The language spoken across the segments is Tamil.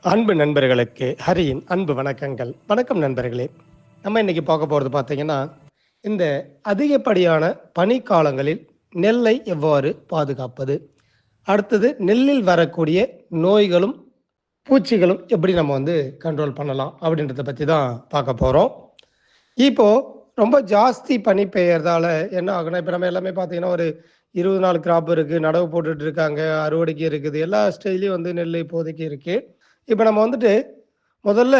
அன்பு நண்பர்களுக்கு ஹரியின் அன்பு வணக்கங்கள். வணக்கம் நண்பர்களே. நம்ம இன்னைக்கு பார்க்க போகிறது பார்த்தீங்கன்னா, இந்த அதிகப்படியான பனிக்காலங்களில் நெல்லை எவ்வாறு பாதுகாப்பது? அடுத்தது நெல்லில் வரக்கூடிய நோய்களும், பூச்சிகளும் எப்படி நம்ம கண்ட்ரோல் பண்ணலாம்? அப்படின்றத பத்தி தான் பார்க்க போறோம். இப்போ ரொம்ப ஜாஸ்தி பனி பெய்யறதால என்ன ஆகும்னா, இப்ப நம்ம எல்லாமே பார்த்தீங்கன்னா, ஒரு 20 நாள் கிராப் இருக்கு. நடவு போட்டுட்டு இருக்காங்க. அறுவடைக்கு இருக்குது. எல்லா ஸ்டைல்லயும் நெல் இப்போதைக்கு இருக்கு. இப்ப நம்ம முதல்ல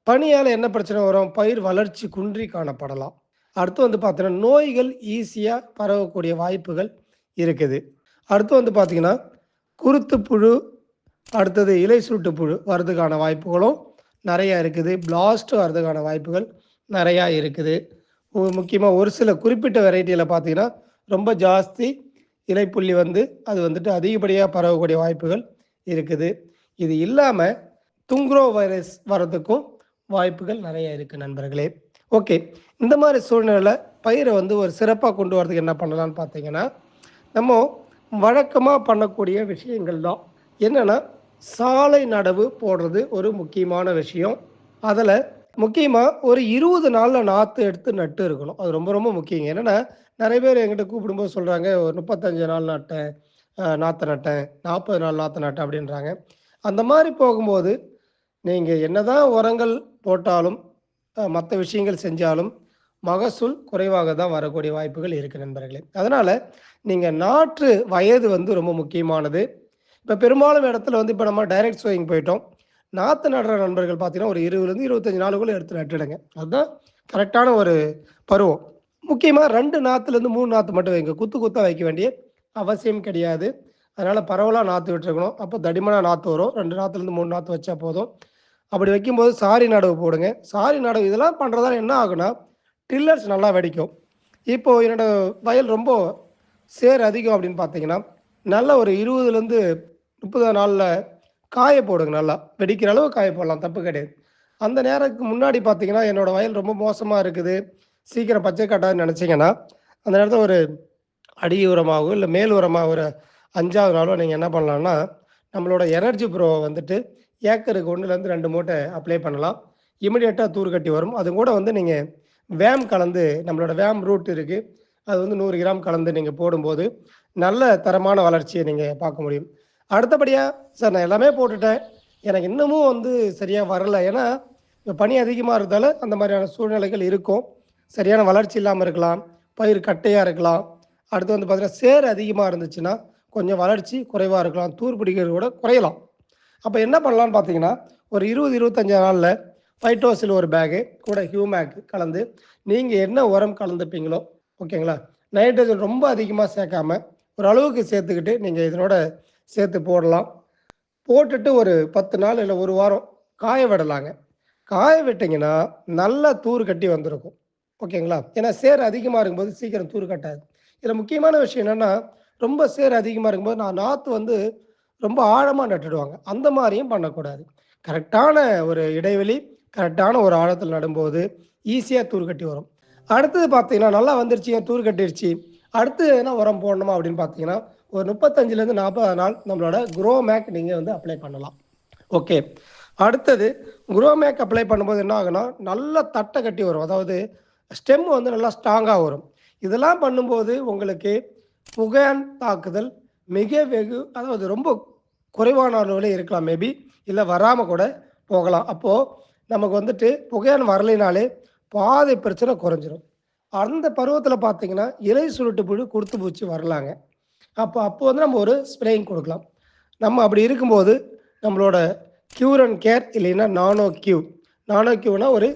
பனியால என்ன பிரச்சனை வரும்? பயிர் வளர்ச்சி குன்றி காணப்படலாம். அடுத்து பார்த்தீங்கன்னா, நோய்கள் ஈஸியா பரவக்கூடிய வாய்ப்புகள் இருக்குது. அடுத்து பார்த்தீங்கன்னா, குருத்து புழு, அடுத்தது இலை சுருட்டு புழு வரதுக்கான வாய்ப்புகளும் நெறையா இருக்குது. பிளாஸ்ட் வரதுக்கான வாய்ப்புகள் நெறையா இருக்குது. முக்கியமா ஒரு சில குறிப்பிட்ட வெரைட்டியில பார்த்தீங்கன்னா, ரொம்ப ஜாஸ்தி இலைப்புள்ளி அது அதிகப்படியா பரவக்கூடிய வாய்ப்புகள் இருக்குது. இது இல்லாம துங்க்ரோ வைரஸ் வரதுக்கும் வாய்ப்புகள் நெறைய இருக்கு நண்பர்களே. ஓகே. இந்த மாரி சூழ்நிலையில பயிர ஒரு சிறப்பா கொண்டு வரதுக்கு என்ன பண்ணலாம்னு பார்த்தீங்கன்னா, நம்ம வழக்கமா பண்ணக்கூடிய விஷயங்கள் தான். என்னன்னா, சாலை நடவு போடுறது ஒரு முக்கியமான விஷயம். அதுல முக்கியமா ஒரு 20 நாள்ல நாத்து எடுத்து நட்டு இருக்கணும். அது ரொம்ப ரொம்ப முக்கியங்க. என்னன்னா, நெறைய பேர் என்கிட்ட கூப்பிடும்போது சொல்றாங்க, "ஒரு 35 நாள் நட்டேன், நாத்து நட்டேன், 40 நாள் நாத்து நட்டேன்" அப்படின்றாங்க. அந்த மாரி போகும்போது, நீங்க என்னதான் உரங்கள் போட்டாலும், மத்த விஷயங்கள் செஞ்சாலும், மகசூல் குறைவாக தான் வரக்கூடிய வாய்ப்புகள் இருக்கு நண்பர்களே. அதனால, நீங்க நாற்று வயது ரொம்ப முக்கியமானது. இப்ப பெரும்பாலும் இடத்துல இப்ப நம்ம டைரக்ட் சோயிங் போயிட்டோம். நாத்து நடுற நண்பர்கள் பார்த்தீங்கன்னா, ஒரு 20லேருந்து 25 நாளுக்குள்ள எடுத்து நட்டுடுங்க. அதுதான் கரெக்ட்டான ஒரு பருவம். முக்கியமா 2 நாத்துலேருந்து 3 நாத்து மட்டும் வைங்க. குத்து குத்தா வைக்க வேண்டிய அவசியம் கிடையாது. அதனால பரவலா நாத்து விட்டுருக்கணும். அப்போ தடிமனா நாத்து வரும். 2 நாத்துலேருந்து 3 நாத்து வச்சா போதும். அப்படி வைக்கும்போது சாரி நடவு போடுங்க. சாரி நடவு இதெல்லாம் பண்றதால என்ன ஆகும்னா, டில்லர்ஸ் நல்லா வெடிக்கும். இப்போ என்னோட வயல் ரொம்ப சேர் அதிகம் அப்படின்னு பார்த்தீங்கன்னா, நல்ல ஒரு 20லேருந்து 30 நாள்ல காய போடுங்க நல்லா. வெடிக்கிற அளவு காய போடலாம். தப்பு கிடையாது. அந்த நேரத்துக்கு முன்னாடி பார்த்தீங்கன்னா, என்னோட வயல் ரொம்ப மோசமா இருக்குது. சீக்கிரம் பச்சை காட்டாதுன்னு நெனச்சீங்கன்னா, அந்த நேரத்துல ஒரு அடி உரமாகவோ, இல்ல மேல் உரமா ஒரு 5வது நாளோ நீங்க என்ன பண்ணலாம்னா, நம்மளோட எனர்ஜி ப்ரோ ஏக்கருக்கு 1லேருந்து 2 மூட்டை அப்ளை பண்ணலாம். இமிடியேட்டா தூர் கட்டி வரும். அது கூட நீங்க வேம் கலந்து நம்மளோட வேம் ரூட் இருக்கு. அது 100 கிராம் கலந்து நீங்க போடும்போது, நல்ல தரமான வளர்ச்சிய நீங்க பார்க்க முடியும். அடுத்தபடியா, "சார் நான் எல்லாமே போட்டுட்டேன். எனக்கு இன்னமும் சரியா வரல." ஏன்னா, இப்ப பனி அதிகமா இருக்கதால அந்த மாரியான சூழ்நிலைகள் இருக்கும். சரியான வளர்ச்சி இல்லாம இருக்கலாம். பயிர் கட்டையா இருக்கலாம். அடுத்து பார்த்தீங்கன்னா, சேர் அதிகமா இருந்துச்சுன்னா, கொஞ்சம் வளர்ச்சி குறைவா இருக்கலாம். தூர் பிடிக்கிறது கூட குறையலாம். அப்ப என்ன பண்ணலாம்னு பார்த்தீங்கன்னா, ஒரு 20, 25 நாள்ல ஃபைட்டோசில் ஒரு பேகு, கூட ஹியூமேக் கலந்து, நீங்க என்ன உரம் கலந்துப்பீங்களோ, ஓகேங்களா? நைட்ரஜன் ரொம்ப அதிகமா சேர்க்காம, ஒரு அளவுக்கு சேர்த்துக்கிட்டு, நீங்க இதனோட சேர்த்து போடலாம். போட்டுட்டு ஒரு 10 நாள் இல்ல 1 வாரம் காய விடலாங்க. காய விட்டீங்கன்னா, நல்லா தூர் கட்டி வந்திருக்கும். ஓகேங்களா? ஏன்னா சேர் அதிகமா இருக்கும்போது சீக்கிரம் தூர் கட்டாது. இதுல முக்கியமான விஷயம் என்னன்னா, ரொம்ப சேர் அதிகமா இருக்கும்போது நாத்து ரொம்ப ஆழமா நட்டுடுவாங்க. அந்த மாரியும் பண்ணக்கூடாது. கரெக்ட்டான ஒரு இடைவெளி, கரெக்ட்டான ஒரு ஆழத்துல நடும்போது, ஈஸியா தூர் கட்டி வரும். அடுத்தது பார்த்தீங்கன்னா, நல்லா வந்துருச்சுங்க, தூர் கட்டிருச்சு. அடுத்து என்ன உரம் போடணுமா அப்படின்னு பார்த்தீங்கன்னா, ஒரு 35லேருந்து 40 நாள் நம்மளோட குரோமேக் நீங்க அப்ளை பண்ணலாம். ஓகே. அடுத்தது குரோமேக் அப்ளை பண்ணும்போது என்ன ஆகும்னா, நல்லா தட்ட கட்டி வரும். அதாவது ஸ்டெம் நல்லா ஸ்ட்ராங்கா வரும். இதெல்லாம் பண்ணும்போது உங்களுக்கு புகையான் தாக்குதல் அதாவது ரொம்ப குறைவான அளவுல இருக்கலாம் மேபி. இல்ல வராம கூட போகலாம். அப்போ நமக்கு புகையான் வரலைனாலே பாதி பிரச்சனை குறைஞ்சிரும். அந்த பருவத்தில பார்த்தீங்கன்னா, இலை சுருட்டு புழு, குருத்து பூச்சி வரலாங்க. அப்போ நம்ம ஒரு ஸ்ப்ரேயிங் குடுக்கலாம். நம்ம அப்படி இருக்கும்போது, நம்மளோட க்யூர் அண்ட் கேர் இல்லைன்னா நானோ க்யூ. நானோ க்யூனா ஒரு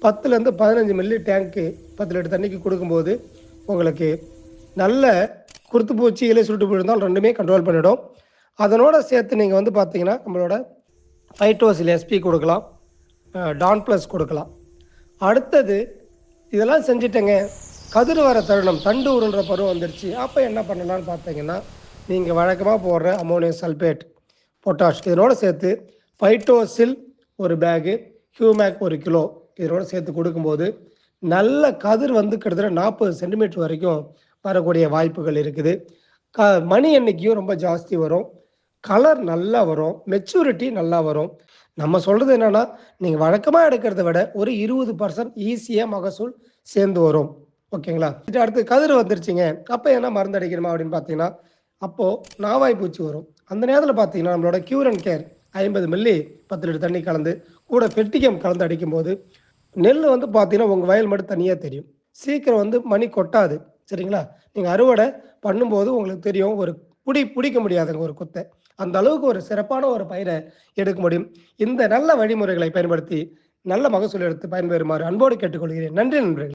10லேருந்து 15 மில்லி டேங்க்கு 10 லிட்டர் தண்ணிக்கு குடுக்கும்போது, உங்களுக்கு நல்ல குருத்துப்பூச்சி, இலை சுருட்டு புழு இருந்தால் 2மே கண்ட்ரோல் பண்ணிடும். அதனோட சேர்த்து நீங்க பார்த்தீங்கன்னா, நம்மளோட ஃபைட்டோசில் எஸ்பி குடுக்கலாம். டான் ப்ளஸ் குடுக்கலாம். அடுத்தது இதெல்லாம் செஞ்சுட்டேங்க. கதிர் வர தருணம், தண்டு உருண்ட பருவம் வந்துருச்சு. அப்ப என்ன பண்ணலாம்னு பார்த்தீங்கன்னா, நீங்க வழக்கமா போடுற அம்மோனியம் சல்பேட், பொட்டாஷ் இதனோட சேர்த்து ஃபைட்டோசில் ஒரு பேகு, ஹியூமேக் 1 கிலோ இதனோட சேர்த்து குடுக்கும்போது, நல்ல கதிர் கிட்டத்தட்ட 40 சென்டிமீட்டர் வரைக்கும் வரக்கூடிய வாய்ப்புகள் இருக்குது. மணி எண்ணிக்கையும் ரொம்ப ஜாஸ்தி வரும். கலர் நல்லா வரும். மெச்சூரிட்டி நல்லா வரும். நம்ம சொல்றது என்னன்னா, நீங்க வழக்கமா எடுக்கிறத விட ஒரு 20% ஈஸியா மகசூல் சேர்ந்து வரும். ஓகேங்களா? இது அடுத்து கதிர் வந்துருச்சுங்க. அப்ப என்ன மருந்து அடிக்கணுமா அப்படின்னு பார்த்தீங்கன்னா, அப்போ நாவாய் பூச்சி வரும். அந்த நேரத்தில பார்த்தீங்கன்னா, நம்மளோட cure and care 50 milli 10 litre தண்ணி கலந்து, கூட ஃபெர்டிகம் கலந்து அடிக்கும்போது, நெல்லு வந்து பார்த்தீங்கன்னா, உங்க வயல் மட்டும் தனியா தெரியும். சீக்கிரம் வந்து மணி கொட்டாது. சரிங்களா? நீங்க அறுவடை பண்ணும்போது உங்களுக்கு தெரியும். ஒரு புடிக்க முடியாதுங்க ஒரு குத்த. அந்த அளவுக்கு ஒரு சிறப்பான ஒரு பயிர எடுக்க முடியும். இந்த நல்ல வழிமுறைகளை பயன்படுத்தி, நல்ல மகசூல் எடுத்து பயன்பெறுமாறு அன்போடு கேட்டுக்கொள்கிறேன். நன்றி நண்பர்களே!